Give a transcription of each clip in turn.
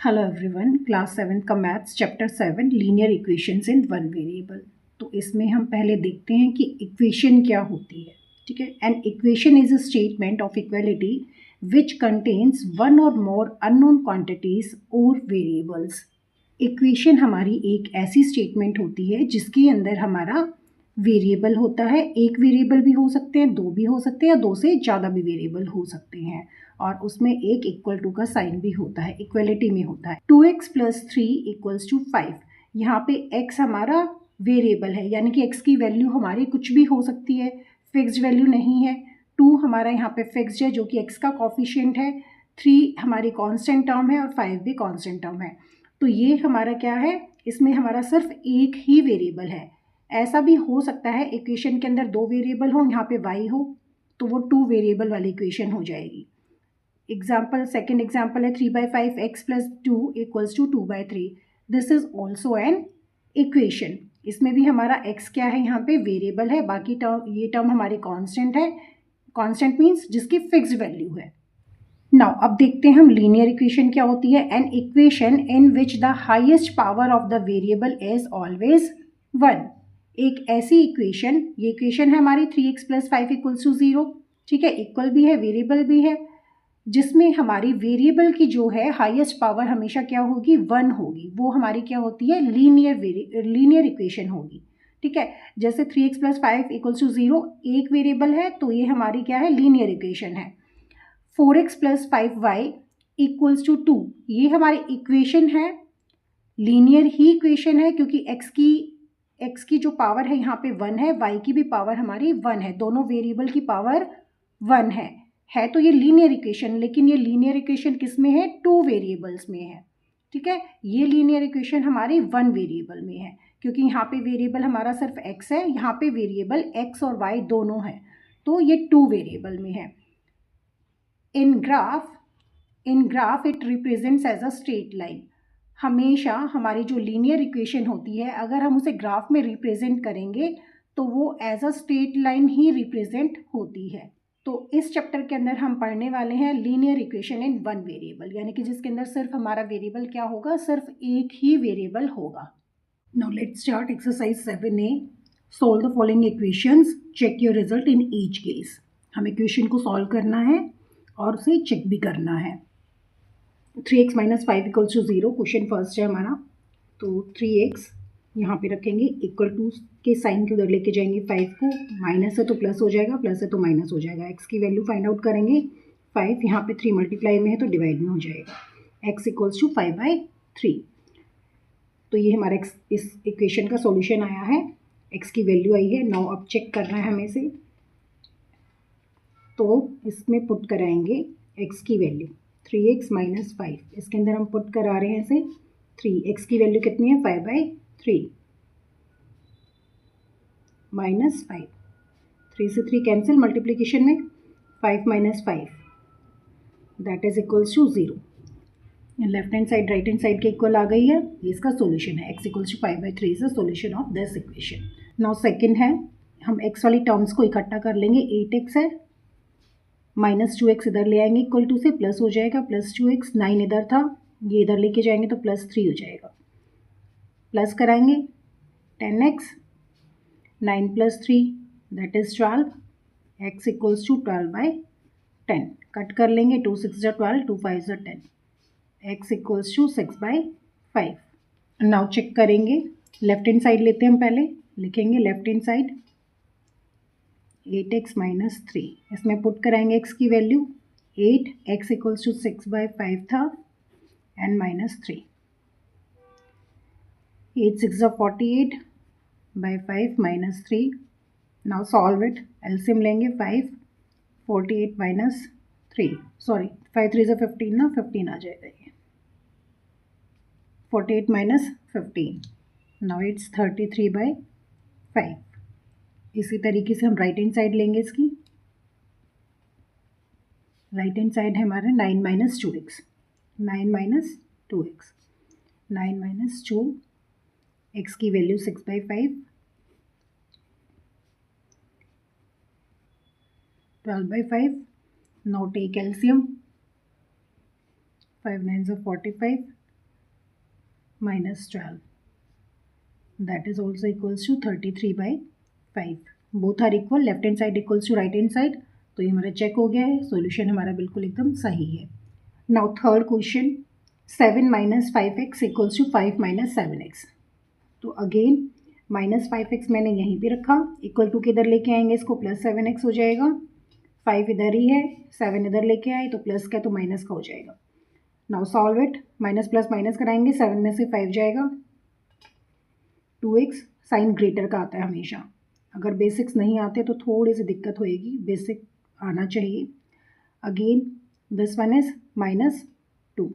Hello everyone, class 7 का maths chapter 7 linear equations in one variable. तो इसमें हम पहले देखते हैं कि इक्वेशन क्या होती है। ठीक है, an equation is a statement of equality which contains one और मोर अननोन क्वांटिटीज और वेरिएबल्स। इक्वेशन हमारी एक ऐसी स्टेटमेंट होती है जिसके अंदर हमारा वेरिएबल होता है। एक वेरिएबल भी हो सकते हैं, दो भी हो सकते हैं, या दो से ज़्यादा भी वेरिएबल हो सकते हैं, और उसमें एक इक्वल टू का साइन भी होता है, इक्वलिटी में होता है। 2x plus 3 equals to 5। यहाँ पे x हमारा वेरिएबल है, यानी कि x की वैल्यू हमारी कुछ भी हो सकती है, फिक्स्ड वैल्यू नहीं है। 2 हमारा यहाँ पे फिक्स्ड है जो कि x का कॉफिशिएंट है। 3 हमारी कांस्टेंट टर्म है और 5 भी कांस्टेंट टर्म है। तो ये हमारा क्या है, इसमें हमारा सिर्फ एक ही वेरिएबल है। ऐसा भी हो सकता है इक्वेशन के अंदर दो वेरिएबल हो, यहाँ पे y हो, तो वो 2 वेरिएबल वाली इक्वेशन हो जाएगी। एग्जाम्पल, सेकेंड एग्जाम्पल है 3/5 x plus 2 equals to 2/3। This is also an equation. इसमें भी हमारा x क्या है, यहाँ पे वेरिएबल है, बाकी टर्म, ये टर्म हमारी कांस्टेंट है। कांस्टेंट मीन्स जिसकी फिक्स्ड वैल्यू है। नाउ अब देखते हैं हम लीनियर इक्वेशन क्या होती है। An equation in which the highest power of the variable is always 1। एक ऐसी इक्वेशन, ये इक्वेशन है हमारी 3x प्लस 5 इक्वल्स टू 0। ठीक है, इक्वल भी है, वेरिएबल भी है, जिसमें हमारी वेरिएबल की जो है हाईएस्ट पावर हमेशा क्या होगी, 1 होगी। वो हमारी क्या होती है, लीनियर इक्वेशन होगी। ठीक है, जैसे 3x प्लस 5 इक्वल्स टू 0 एक वेरिएबल है, तो ये हमारी क्या है, लीनियर इक्वेशन है। 4x plus 5y equals to 2, ये हमारी इक्वेशन है, लीनियर ही इक्वेशन है, क्योंकि x की जो पावर है यहाँ पे 1 है, y की भी पावर हमारी 1 है, दोनों वेरिएबल की पावर 1 है तो ये लीनियर इक्वेशन। लेकिन ये लीनियर इक्वेशन किस में है, 2 वेरिएबल्स में है। ठीक है, ये लीनियर इक्वेशन हमारी 1 वेरिएबल में है, क्योंकि यहाँ पे वेरिएबल हमारा सिर्फ x है, यहाँ पे वेरिएबल x और y दोनों है, तो ये 2 वेरिएबल में है। In graph it represents as a straight line. हमेशा हमारी जो लीनियर इक्वेशन होती है, अगर हम उसे ग्राफ में रिप्रेजेंट करेंगे तो वो एज अ स्ट्रेट लाइन ही रिप्रेजेंट होती है। तो इस चैप्टर के अंदर हम पढ़ने वाले हैं linear equation in one variable, यानी कि जिसके अंदर सिर्फ हमारा वेरिएबल क्या होगा, सिर्फ एक ही वेरिएबल होगा। Now let's start exercise 7A। Solve the following equations, check your result in each case. हम इक्वेशन को सॉल्व करना है और उसे चेक भी करना है। 3x minus 5 equals to 0 question first है हमारा। तो 3x यहाँ पे रखेंगे, इक्वल टू के साइन के उधर लेके जाएंगे 5 को, माइनस है तो प्लस हो जाएगा, प्लस है तो माइनस हो जाएगा। x की वैल्यू फाइंड आउट करेंगे। 5 यहाँ पे 3 मल्टीप्लाई में है तो डिवाइड में हो जाएगा। x equals to 5/3। तो ये हमारा इस इक्वेशन का सॉल्यूशन आया है, x की वैल्यू आई है। नाउ अब चेक करना है हमें से, तो इसमें पुट कराएंगे x की वैल्यू 3x माइनस 5, इसके अंदर हम पुट करा रहे हैं इसे 3x की वैल्यू कितनी है, 5/3 माइनस 5, 3 से 3 कैंसिल, मल्टीप्लीकेशन में 5 minus 5 that is equals to 0। Left hand side right hand side के इक्वल आ गई है, ये इसका सॉल्यूशन है। x equals to 5/3 is the solution of this equation. Now second है, हम x वाली टर्म्स को इकट्ठा कर लेंगे। 8x है, माइनस 2x इधर ले आएंगे, इक्वल टू से प्लस हो जाएगा, प्लस 2x, 9 इधर था, ये इधर लेके जाएंगे तो प्लस 3 हो जाएगा। प्लस कराएंगे 10x, 9 plus 3 that is 12, x equals to 12/10। Cut कर लेंगे, 2 6 12, 2 5 10, x equals to 6/5। Now check करेंगे, लेफ्ट हैंड साइड लेते हैं हम, पहले लिखेंगे left hand side 8x minus 3, इसमें पुट कराएंगे x की वैल्यू 8, x इक्वल्स टू 6/5 था and minus 3। 8 6 48/5 minus 3। Now solve it, LCM लेंगे 5, 48 माइनस 3, सॉरी 5 3 15 ना, 15 आ जाएगा ये, 48 माइनस 15, नाउ इट्स 33/5। इसी तरीके से हम राइट हैंड साइड लेंगे इसकी, राइट हैंड साइड है हमारा 9 minus 2x, 9 minus 2x, 9 minus 2, x की value 6/5, 12/5। Now take LCM, 5 9 45, minus 12, that is also equals to 33/5. Both are equal, left hand side equals to right hand side, तो ये हमारा check हो गया है, solution हमारा बिल्कुल एकदम सही है। Now third question, 7 - 5x equals to 5 - 7x। तो अगेन -5x मैंने यहीं पे रखा, इक्वल टू किधर लेके आएंगे इसको, +7x हो जाएगा। 5 इधर ही है, 7 इधर लेके आए तो प्लस का तो माइनस का हो जाएगा। Now solve it, minus plus minus कराएंगे, 7 में से 5 जाएगा, 2x। साइन ग्रेटर का आता है हमेशा, अगर बेसिक्स नहीं आते तो थोड़ी सी दिक्कत होएगी, बेसिक आना चाहिए। Again this one is -2,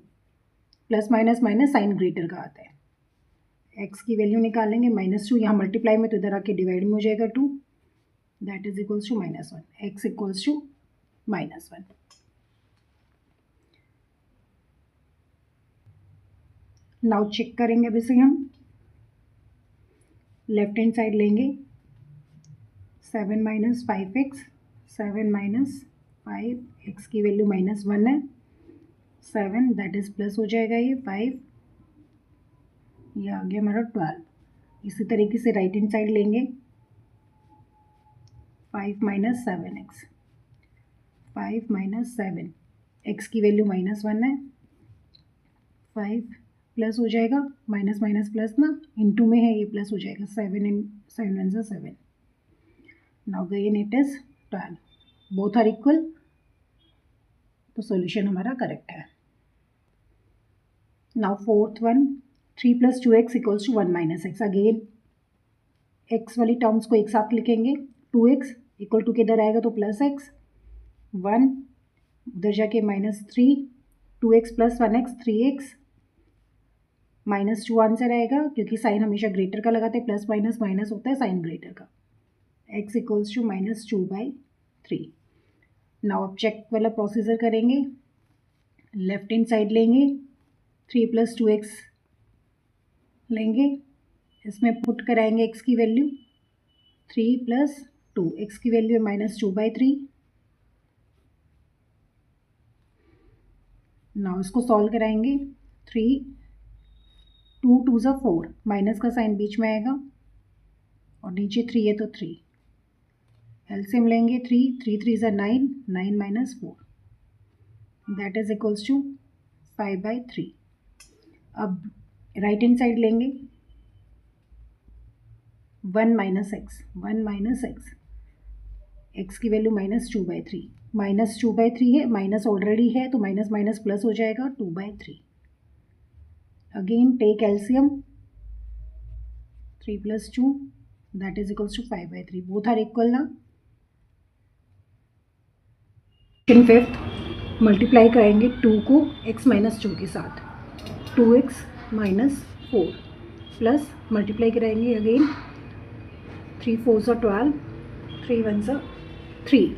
plus minus minus sign greater का आता है। x की वैल्यू निकालेंगे, -2, यहाँ मल्टीप्लाई में तो इधर आके डिवाइड में हो जाएगा 2, that is equals to -1, x equals to -1। Now check करेंगे अब इसे हम, लेफ्ट हैंड साइड लेंगे, 7 - 5x, 7 - 5, x की वैल्यू -1 है, 7 दैट इज प्लस हो जाएगा, ये 5, ये आ गया हमारा 12। इसी तरीके से राइट हैंड साइड लेंगे, 5 - 7x, 5 - 7, x की वैल्यू -1 है, 5 प्लस हो जाएगा, माइनस माइनस प्लस ना, इनटू में है, ये प्लस हो जाएगा, 7 इन 7 1 = 7। Now again it is 12, both are equal, तो सॉल्यूशन हमारा करेक्ट है। Now fourth one, 3 + 2x equals to 1 - x। Again x वाली टर्म्स को एक साथ लिखेंगे, 2x इक्वल टू किधर आएगा तो +x, 1 उधर जाके -3, 2x + 1x 3x, -2 आंसर आएगा, क्योंकि साइन हमेशा ग्रेटर का लगाते हैं, प्लस माइनस माइनस होता है साइन ग्रेटर का। x equals to -2/3। नाउ अब चेक वाला प्रोसीजर करेंगे, लेफ्ट हैंड साइड लेंगे, 3 + 2x लेंगे, इसमें पुट कराएंगे x की वैल्यू, 3 + 2, x की वैल्यू है -2/3। नाउ इसको सॉल्व कराएंगे, 3 2 2 = 4, माइनस का साइन बीच में आएगा और नीचे 3 है तो 3, एलसीएम लेंगे, 3 3 3 = 9, 9 - 4, दैट इज इक्वल्स टू 5/3। अब राइट हैंड साइड लेंगे, 1 - x, 1 - x, x की वैल्यू -2/3, -2/3 है, माइनस ऑलरेडी है तो माइनस माइनस प्लस हो जाएगा, 2/3। Again take LCM, 3 + 2 that is equals to 5/3, both are equal ना। फिफ्थ, मल्टीप्लाई कराएंगे 2 को x - 2 के साथ, 2x - 4 प्लस मल्टीप्लाई कराएंगे again, 3 4 = 12, 3 1 = 3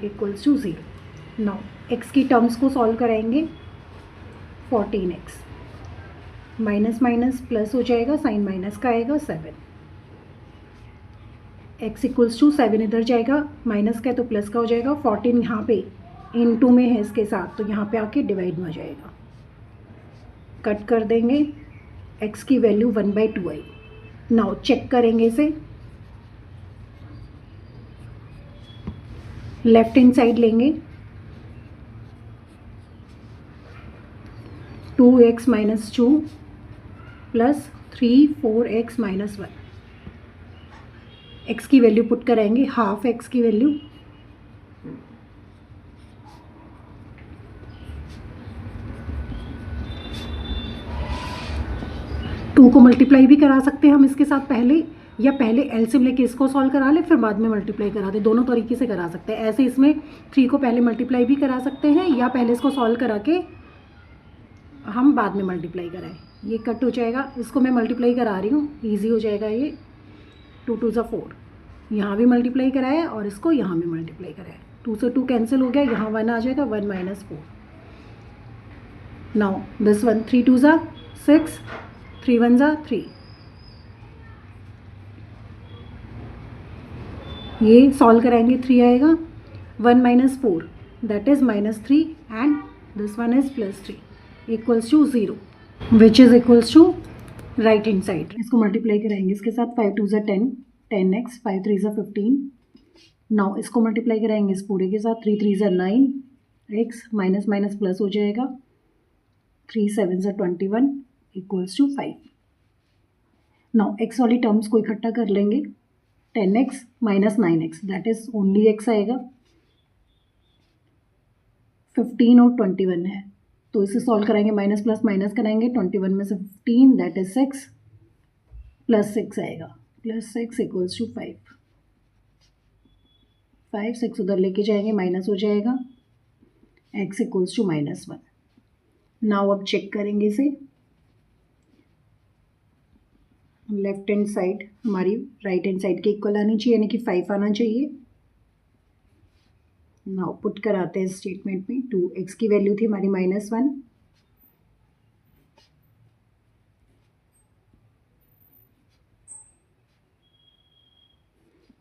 equals to 0। Now x की टर्म्स को सॉल्व कराएंगे, 14x, माइनस माइनस प्लस हो जाएगा, साइन माइनस का आएगा, 7, x इक्वल्स टू 7 इधर जाएगा, माइनस का है तो प्लस का हो जाएगा, 14 यहाँ पे इनटू में है इसके साथ, तो यहाँ पे आके डिवाइड में हो जाएगा, कट कर देंगे, x की वैल्यू 1/2 आई। नाउ चेक करेंगे इसे, लेफ्ट हैंड साइड लेंगे, 2x - 2 प्लस 3 4x - 1, x की वैल्यू पुट कराएंगे, हाफ x की वैल्यू, टू को मल्टीप्लाई भी करा सकते हैं हम इसके साथ पहले, या पहले एलसीएम लेके इसको सॉल्व करा ले फिर बाद में मल्टीप्लाई करा दे, दोनों तरीके से करा सकते हैं। ऐसे इसमें 3 को पहले मल्टीप्लाई भी करा सकते हैं, या पहले इसको सॉल्व करा के हम बाद में मल्टीप्लाई कराएं। ये कट हो जाएगा, इसको मैं मल्टीप्लाई करा रही हूँ, ईजी हो जाएगा ये, 2 2 = 4, यहाँ भी मल्टीप्लाई कराया और इसको यहाँ भी मल्टीप्लाई कराया, 2 से 2 कैंसिल हो गया, यहाँ 1 आ जाएगा, 1 - 4। नाउ दिस वन, 3 2 = 6, 3 1 = 3, ये सॉल्व कराएंगे, 3 आएगा, 1 - 4 that is -3 and this one is +3 equals to 0, which is equals to right hand side इसको मल्टीप्लाई कराएंगे इसके साथ 5 2 ज़ा 10 10x 5 3 ज़ा 15 नाउ इसको मल्टीप्लाई कराएंगे इस पूरे के साथ 3 3 ज़ा 9 x माइनस माइनस प्लस हो जाएगा 3 7 ज़ा 21 इक्वल्स टू 5। नाउ x वाली टर्म्स को इकट्ठा कर लेंगे 10x minus 9x that is only x आएगा 15 और 21 है तो इसे सॉल्व कराएंगे माइनस प्लस माइनस कराएंगे 21 में से 15 दैट इज 6 प्लस 6 आएगा प्लस 6 इक्वल्स टू 5 5 6 उधर लेके जाएंगे माइनस हो जाएगा x इक्वल्स टू -1। नाउ अब चेक करेंगे इसे लेफ्ट हैंड साइड हमारी राइट हैंड साइड के इक्वल आनी चाहिए यानी कि 5 आना चाहिए। नाउ पुट कराते हैं स्टेटमेंट में 2x की वैल्यू थी हमारी -1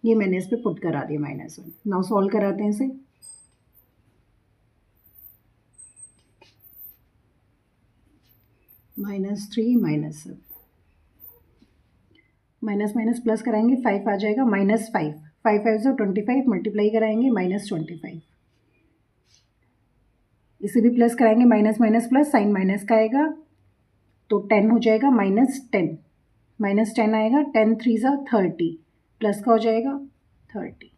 ये मैंने इस पे पुट करा दिया -1। नाउ सॉल्व कराते हैं इसे -3 -7 माइनस माइनस प्लस कराएंगे 5 आ जाएगा -5 5 5 से 25 मल्टीप्लाई कराएंगे -25 इसे भी प्लस कराएंगे minus minus plus sign minus का आएगा तो 10 हो जाएगा -10 आएगा 10 3 ज़ा 30 प्लस का हो जाएगा 30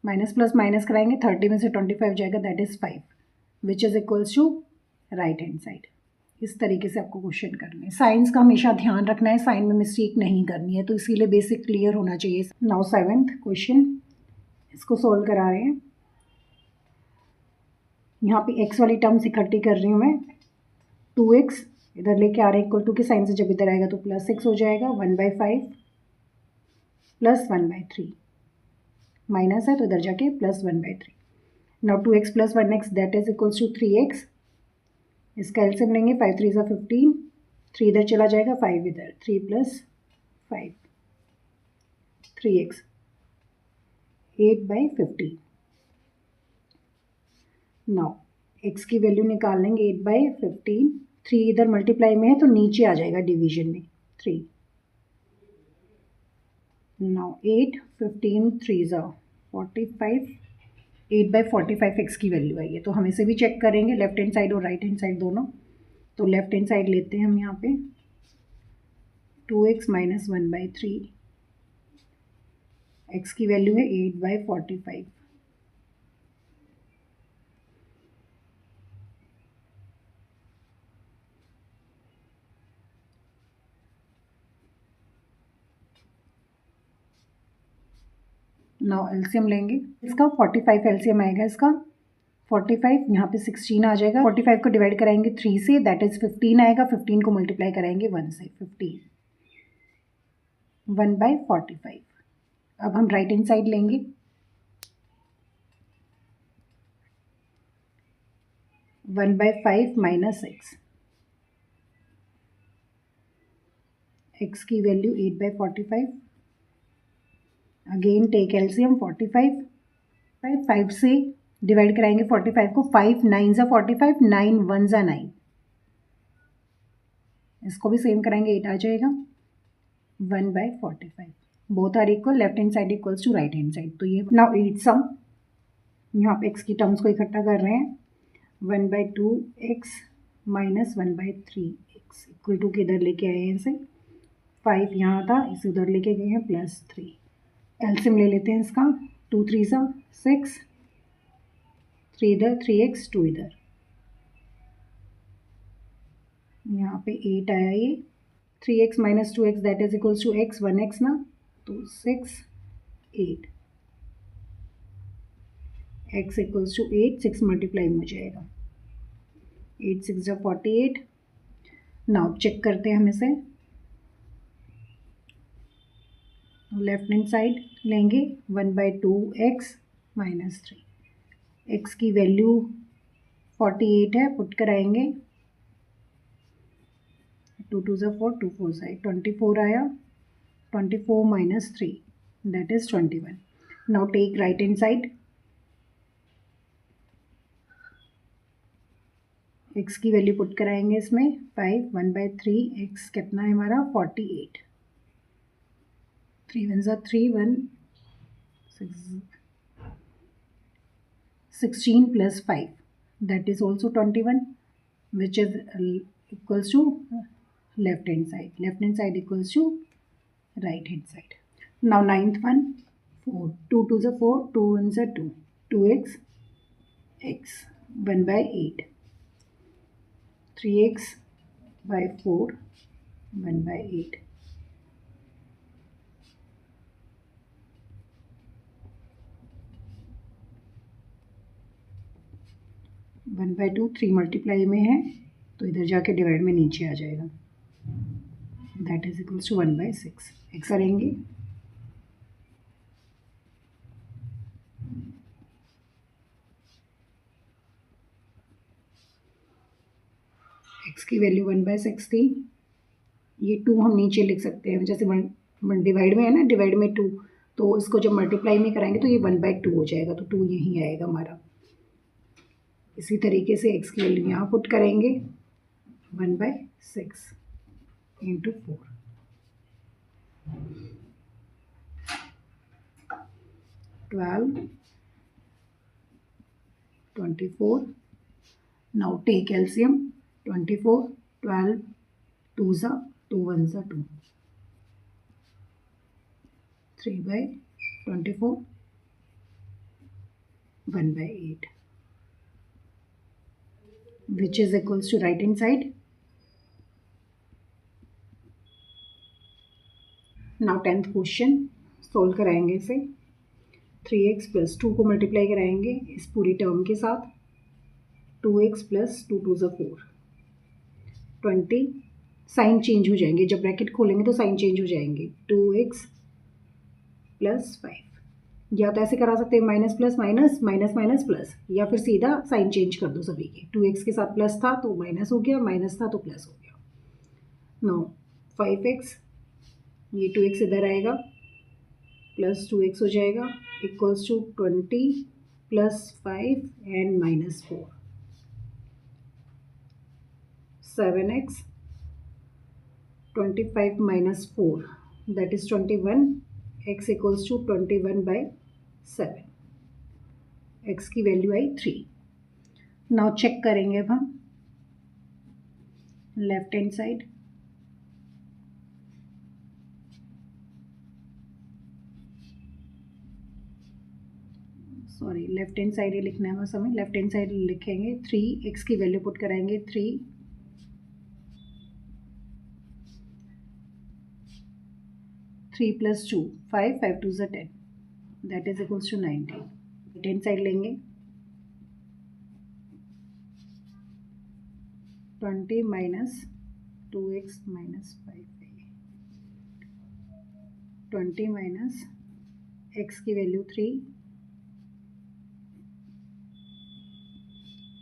माइनस प्लस माइनस कराएंगे 30 में से 25 जाएगा that is 5 which is equals to right hand side. इस तरीके से आपको क्वेश्चन करने हैं। साइंस का हमेशा ध्यान रखना है साइन में मिस्टेक नहीं करनी है तो इसीलिए बेसिक क्लियर होना चाहिए। नाउ 7th क्वेश्चन इसको सोल्व करा रहे हैं। यहाँ पे x वाली टर्म्स इकट्ठी कर रही हूँ मैं 2x इधर लेके आ रहे हैं इक्वल टू के साइन से जब इधर आएगा तो +6 हो जाएगा 1/5 प्लस 1/3 माइनस है तो इधर जाके +1/3। Now 2x + 1x that is equals to 3x इसका एलसीएम लेंगे 5 3 ज़ा 15 3 इधर चला जाएगा 5 इधर 3 + 5 3x 8/15। नाउ x की वैल्यू निकाल लेंगे 8/15 3 इधर मल्टीप्लाई में है तो नीचे आ जाएगा डिवीजन में 3। नाउ 8 15 3 ज़ा 45 8/45 x की वैल्यू आई है तो हम इसे भी चेक करेंगे लेफ्ट हैंड साइड और राइट हैंड साइड दोनों। तो लेफ्ट हैंड साइड लेते हैं हम यहाँ पे 2x - 1/3 x की वैल्यू है 8/45 नाउ एलसीएम लेंगे इसका 45 एलसीएम आएगा इसका 45 यहाँ पे 16 आ जाएगा 45 को डिवाइड कराएंगे 3 से दैट इज 15 आएगा 15 को मल्टीप्लाई कराएंगे 1 से 15 1/45। अब हम राइट हैंड साइड लेंगे 1/5 माइनस x की वैल्यू 8/45 अगेन टेक एलसीएम 45 5 से डिवाइड कराएंगे 45 को 5 9 ज़ा 45 9 1 ज़ा 9 इसको भी सेम कराएंगे 8 आ जाएगा 1/45 both are equal left hand side equals to right hand side. तो ये नाउ 8 सम यहाँ पे x की टर्म्स को इकट्ठा कर रहे हैं 1/2x minus 1/3x equal to के इधर लेके आए हैं इसे 5 यहाँ था इसे उधर लेके गए हैं +3 एलसीएम ले लेते हैं इसका 2 3 ज़ा 6 3 इधर 3x 2 इधर यहाँ पे 8 आया ये 3x - 2x that is equals to x 1x ना तो 6 8 x इक्वल्स टू 8 6 मल्टीप्लाई में हो जाएगा 8 6 ज़ा 48। नाउ चेक करते हैं हम इसे लेफ्ट हैंड साइड लेंगे 1/2x माइनस 3 x की वैल्यू 48 है पुट कराएंगे 2 2 ज़ा 4 2 4 ज़ा 24 आया 24 minus 3 that is 21। Now take right hand side x की वैल्यू पुट कराएंगे इसमें 5 1/3 एक्स कितना है हमारा 48 3 1 3 1 16 plus 5 that is also 21 which is equals to left hand side equals to right hand side. Now ninth one 4 2 2 is 4 2 1 is 2 2x x 1/8 3x by 4 1/8 1/2 3 multiply में है तो इधर जाके डिवाइड में नीचे आ जाएगा that is equals to 1/6 x करेंगे एक्स की वैल्यू 1/6 थी ये 2 हम नीचे लिख सकते हैं जैसे डिवाइड में है ना डिवाइड में 2 तो इसको जब मल्टीप्लाई में कराएंगे तो ये 1/2 हो जाएगा तो 2 यहीं आएगा हमारा इसी तरीके से एक्स की वैल्यू यहाँ पुट करेंगे 1/6 into 4 12 24 now take LCM 24 12 2s are 2 1s are 2 3/24 1/8 which is equals to right hand side. Now 10th question solve कराएंगे इसे 3x + 2 को मल्टीप्लाई कराएंगे इस पूरी टर्म के साथ 2x + 2 2 4 20 साइन चेंज हो जाएंगे जब ब्रैकेट खोलेंगे तो साइन चेंज हो जाएंगे 2x + 5 या तो ऐसे करा सकते हैं minus plus minus minus minus plus या फिर सीधा साइन चेंज कर दो सभी के 2x के साथ प्लस था तो माइनस हो गया माइनस था तो प्लस हो गया नो 5x ये 2x इधर आएगा प्लस 2x हो जाएगा equals to 20 + 5 and -4 7x 25 - 4 that is 21 x equals to 21/7 x की वैल्यू आई 3 नाउ चेक करेंगे अब हम left hand side sorry left hand side ये लिखना है बस हमें लेफ्ट हैंड साइड लिखेंगे 3 x की वैल्यू पुट कराएंगे 3 + 2 5 5 2 is 10 that is equals to 19 right hand side लेंगे 20 - 2x - 5 20 - x की value 3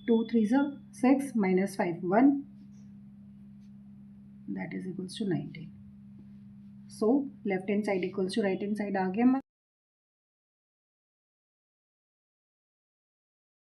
2 3s are 6 - 5 1 that is equals to 19 so left hand side equals to right hand side आ गया